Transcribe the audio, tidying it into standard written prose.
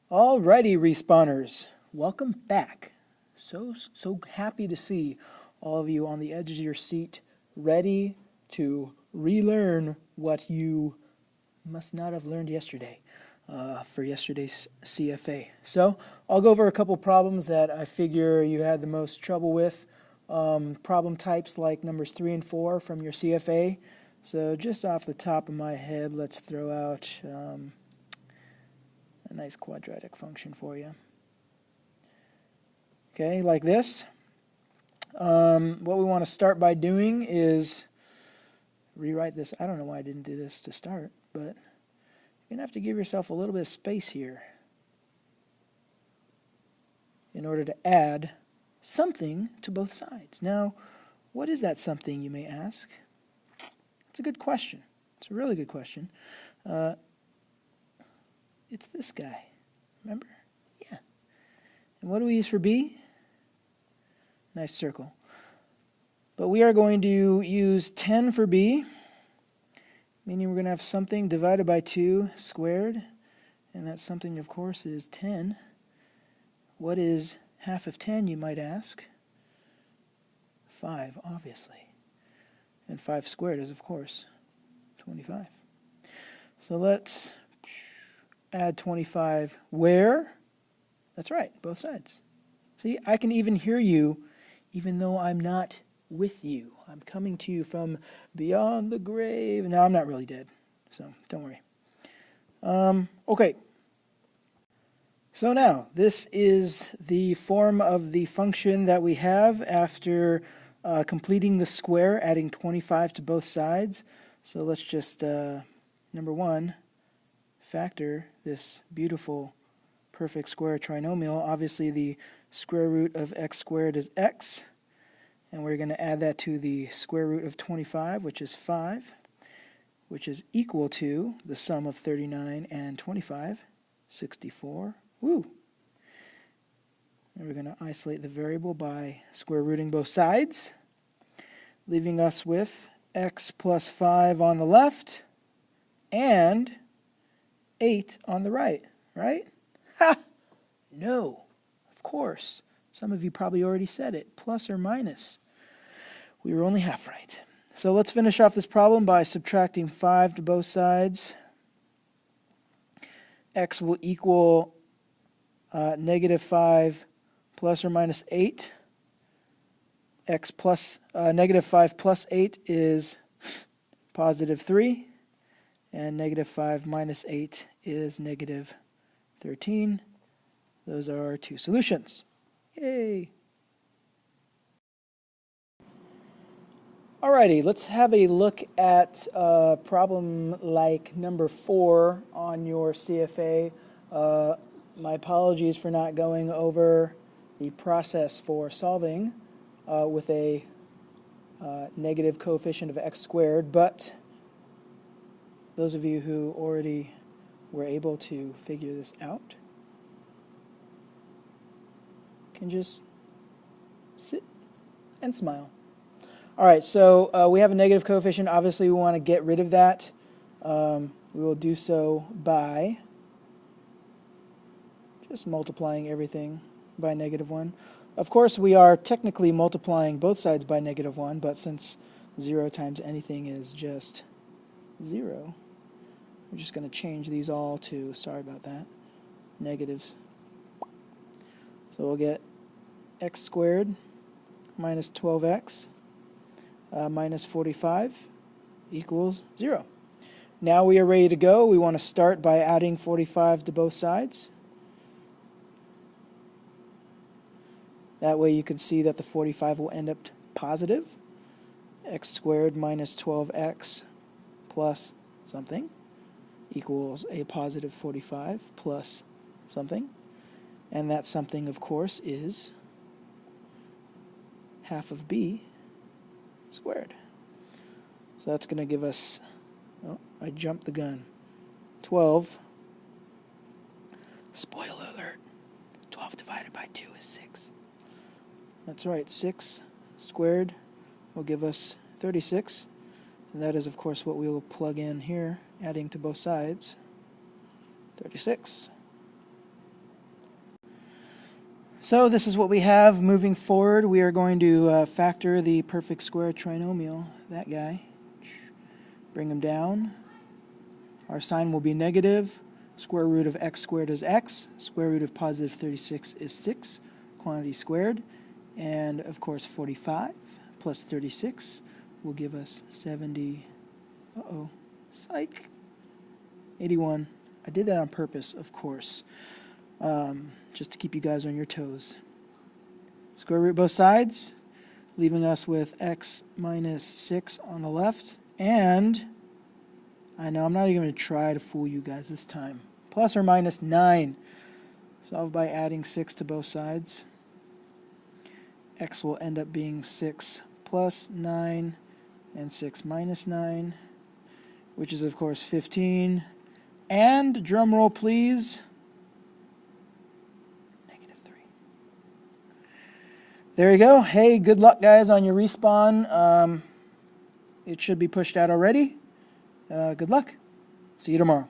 Alrighty, respawners, welcome back. So happy to see all of you on the edge of your seat, ready to relearn what you must not have learned yesterday for yesterday's CFA. So I'll go over a couple problems that I figure you had the most trouble with. Problem types like numbers 3 and 4 from your CFA. So just off the top of my head, let's throw out a nice quadratic function for you. Okay, like this. What we want to start by doing is rewrite this. I don't know why I didn't do this to start, but you're going to have to give yourself a little bit of space here in order to add something to both sides. Now, what is that something, you may ask? It's a good question. It's a really good question. It's this guy. Remember? Yeah. And what do we use for b? Nice circle. But we are going to use 10 for b, meaning we're going to have something divided by 2 squared, and that something, of course, is 10. What is half of 10, you might ask? 5, obviously. And 5 squared is, of course, 25. So let's add 25 where? That's right, both sides. See, I can even hear you even though I'm not with you. I'm coming to you from beyond the grave. No, I'm not really dead, so don't worry. Okay. So now, this is the form of the function that we have after completing the square, adding 25 to both sides. So let's just, number one, factor this beautiful perfect square trinomial. Obviously the square root of x squared is x, and we're going to add that to the square root of 25, which is 5, which is equal to the sum of 39 and 25, 64. Woo! And we're going to isolate the variable by square rooting both sides, leaving us with x plus 5 on the left and 8 on the right, right? Ha! No, of course. Some of you probably already said it, plus or minus. We were only half right. So let's finish off this problem by subtracting 5 to both sides. X will equal negative 5 plus or minus 8. X plus negative 5 plus 8 is positive 3. And negative 5 minus 8 is negative 13. Those are our two solutions. Yay! Alrighty, let's have a look at a problem like number 4 on your CFA. My apologies for not going over the process for solving with a negative coefficient of x squared, but those of you who already were able to figure this out can just sit and smile. All right, so we have a negative coefficient. Obviously, we want to get rid of that. We will do so by just multiplying everything by negative 1. Of course, we are technically multiplying both sides by negative 1, but since 0 times anything is just 0, we're just going to change these all to, sorry about that, negatives. So we'll get x squared minus 12x minus 45 equals 0. Now we are ready to go. We want to start by adding 45 to both sides. That way you can see that the 45 will end up positive. X squared minus 12x plus something equals a positive 45 plus something. And that something, of course, is half of b squared. So that's going to give us, oh, I jumped the gun, 12. Spoiler alert, 12 divided by 2 is 6. That's right, 6 squared will give us 36. And that is, of course, what we will plug in here, adding to both sides, 36. So this is what we have moving forward. We are going to factor the perfect square trinomial, that guy. Bring him down. Our sign will be negative. Square root of x squared is x. Square root of positive 36 is 6. Quantity squared. And, of course, 45 plus 36 will give us 70. Uh-oh. Psych. 81. I did that on purpose, of course, just to keep you guys on your toes. Square root both sides, leaving us with x minus 6 on the left. And I know I'm not even going to try to fool you guys this time. Plus or minus 9. Solve by adding 6 to both sides. X will end up being 6 plus 9 and 6 minus 9, which is, of course, 15. And, drum roll please, -3. There you go. Hey, good luck, guys, on your respawn. It should be pushed out already. Good luck. See you tomorrow.